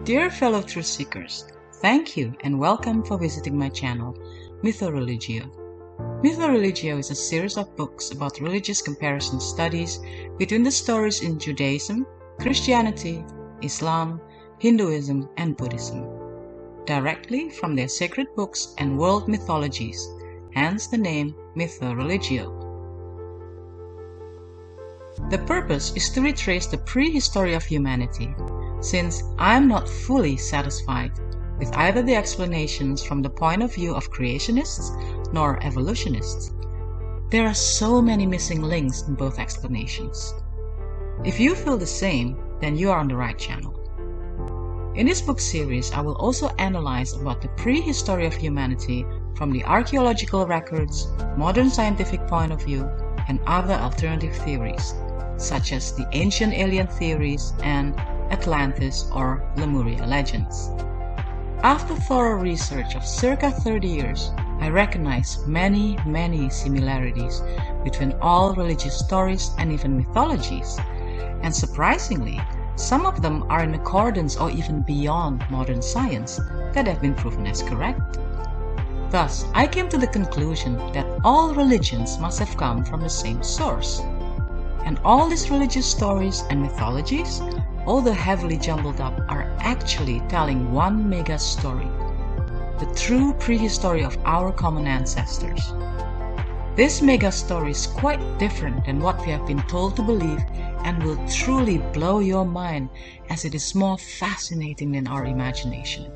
Dear fellow truth seekers, thank you and welcome for visiting my channel, MythoReligio. MythoReligio is a series of books about religious comparison studies between the stories in Judaism, Christianity, Islam, Hinduism and Buddhism, directly from their sacred books and world mythologies, hence the name MythoReligio. The purpose is to retrace the prehistory of humanity, since I am not fully satisfied with either the explanations from the point of view of creationists nor evolutionists. There are so many missing links in both explanations. If you feel the same, then you are on the right channel. In this book series, I will also analyze about the prehistory of humanity from the archaeological records, modern scientific point of view, and other alternative theories, such as the ancient alien theories and Atlantis or Lemuria legends. After thorough research of circa 30 years, I recognize many similarities between all religious stories and even mythologies, and surprisingly, some of them are in accordance or even beyond modern science that have been proven as correct. Thus, I came to the conclusion that all religions must have come from the same source. And all these religious stories and mythologies, although heavily jumbled up, are actually telling one mega story, the true prehistory of our common ancestors. This mega story is quite different than what we have been told to believe and will truly blow your mind, as it is more fascinating than our imagination.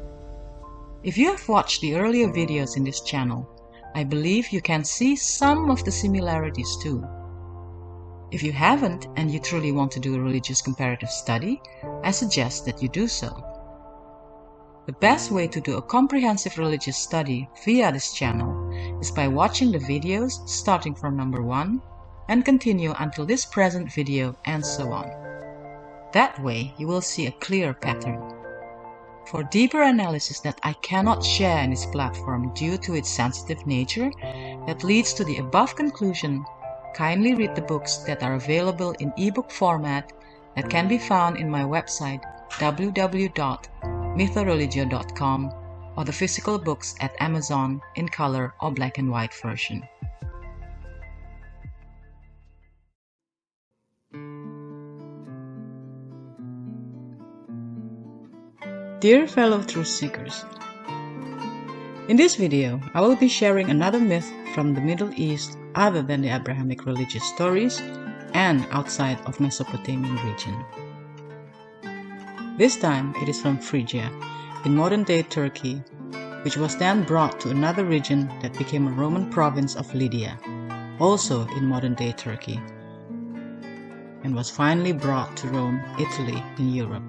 If you have watched the earlier videos in this channel, I believe you can see some of the similarities too. If you haven't and you truly want to do a religious comparative study, I suggest that you do so. The best way to do a comprehensive religious study via this channel is by watching the videos starting from number 1 and continue until this present video and so on. That way you will see a clear pattern. For deeper analysis that I cannot share in this platform due to its sensitive nature that leads to the above conclusion, kindly read the books that are available in ebook format that can be found in my website www.mythoreligio.com or the physical books at Amazon in color or black and white version. Dear fellow truth seekers, in this video I will be sharing another myth from the Middle East other than the Abrahamic religious stories and outside of Mesopotamian region. This time it is from Phrygia in modern-day Turkey, which was then brought to another region that became a Roman province of Lydia, also in modern-day Turkey, and was finally brought to Rome, Italy in Europe.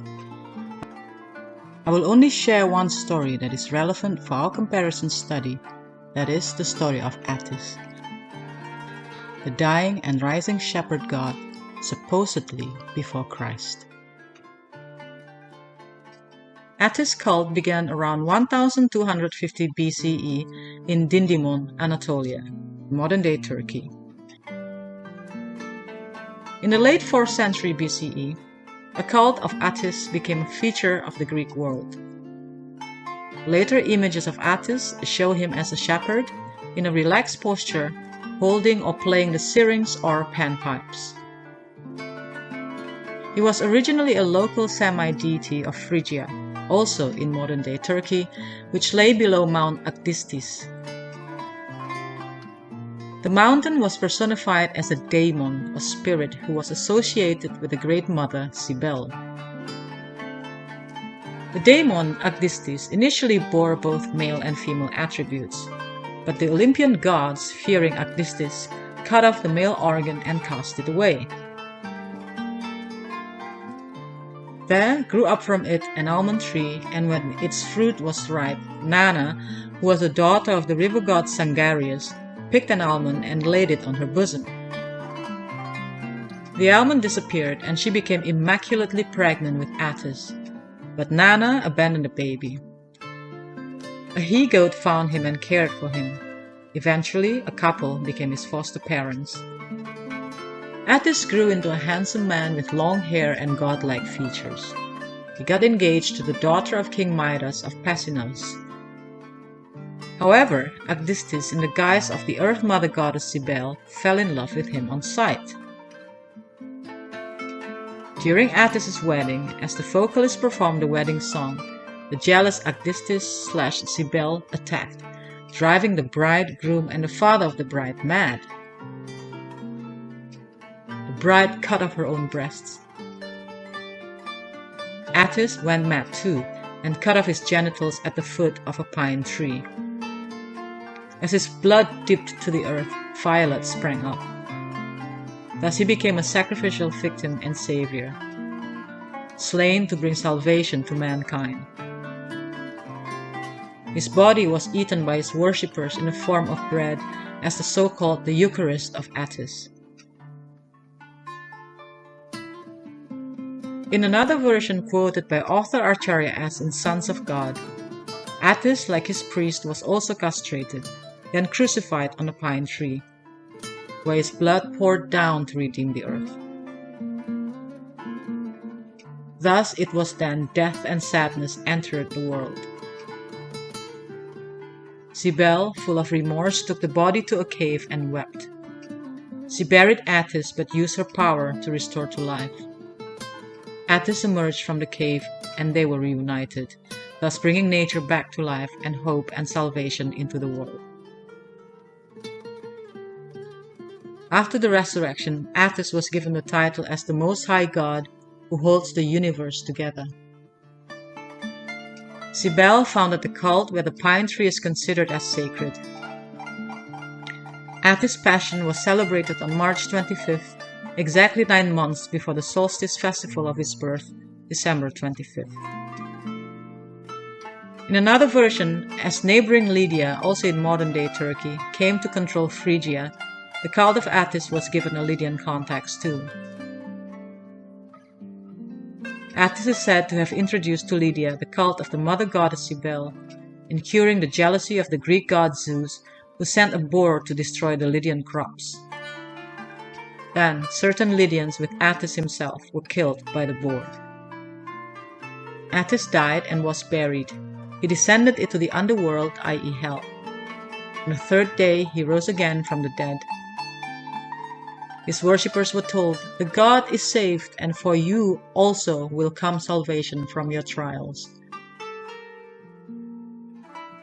I will only share one story that is relevant for our comparison study, that is the story of Attis, the dying and rising shepherd god, supposedly before Christ. Attis cult began around 1250 BCE in Dindymon, Anatolia, modern-day Turkey. In the late 4th century BCE, a cult of Attis became a feature of the Greek world. Later images of Attis show him as a shepherd in a relaxed posture, holding or playing the syrinx or panpipes. He was originally a local semi-deity of Phrygia, also in modern-day Turkey, which lay below Mount Attis. The mountain was personified as a daemon, a spirit who was associated with the Great Mother Cybele. The daemon Attis initially bore both male and female attributes, but the Olympian gods, fearing Attis, cut off the male organ and cast it away. There grew up from it an almond tree, and when its fruit was ripe, Nana, who was the daughter of the river god Sangarius, picked an almond and laid it on her bosom. The almond disappeared and she became immaculately pregnant with Attis, but Nana abandoned the baby. A he-goat found him and cared for him. Eventually, a couple became his foster parents. Attis grew into a handsome man with long hair and godlike features. he got engaged to the daughter of King Midas of Pessinus. However, Attis, in the guise of the Earth Mother goddess Cybele, fell in love with him on sight. During Attis' wedding, as the vocalist performed the wedding song, the jealous Attis/Cybele attacked, driving the bride, groom, and the father of the bride mad. The bride cut off her own breasts. Attis went mad too, and cut off his genitals at the foot of a pine tree. As his blood dipped to the earth, violets sprang up. Thus he became a sacrificial victim and savior, slain to bring salvation to mankind. His body was eaten by his worshippers in the form of bread as the so-called the Eucharist of Attis. In another version quoted by author Archaeological in Sons of God, Attis, like his priest, was also castrated, then crucified on a pine tree, where his blood poured down to redeem the earth. Thus it was then death and sadness entered the world. Cybele, full of remorse, took the body to a cave and wept. She buried Attis but used her power to restore to life. Attis emerged from the cave and they were reunited, thus bringing nature back to life and hope and salvation into the world. After the resurrection, Attis was given the title as the Most High God who holds the universe together. Cybele founded the cult where the pine tree is considered as sacred. Attis' passion was celebrated on March 25th, exactly 9 months before the solstice festival of his birth, December 25th. In another version, as neighboring Lydia, also in modern-day Turkey, came to control Phrygia, the cult of Attis was given a Lydian context too. Attis is said to have introduced to Lydia the cult of the mother goddess Cybele, incurring the jealousy of the Greek god Zeus, who sent a boar to destroy the Lydian crops. Then, certain Lydians with Attis himself were killed by the boar. Attis died and was buried. He descended into the underworld, i.e. hell. On the third day he rose again from the dead. His worshippers were told, "The God is saved, and for you also will come salvation from your trials."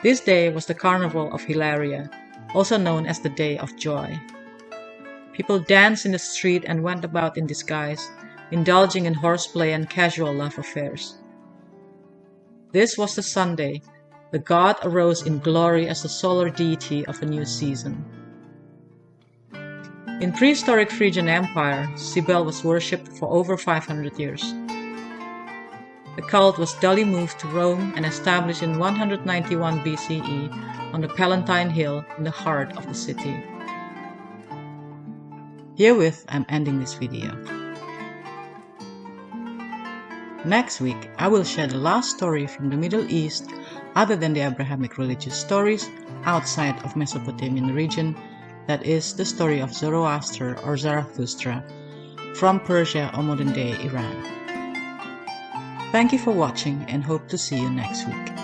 This day was the Carnival of Hilaria, also known as the Day of Joy. People danced in the street and went about in disguise, indulging in horseplay and casual love affairs. This was the Sunday. The god arose in glory as the solar deity of a new season. In prehistoric Phrygian Empire, Cybele was worshipped for over 500 years. The cult was duly moved to Rome and established in 191 BCE on the Palatine Hill in the heart of the city. Herewith, I'm ending this video. Next week, I will share the last story from the Middle East other than the Abrahamic religious stories outside of Mesopotamian region, that is, the story of Zoroaster or Zarathustra from Persia or modern-day Iran. Thank you for watching and hope to see you next week.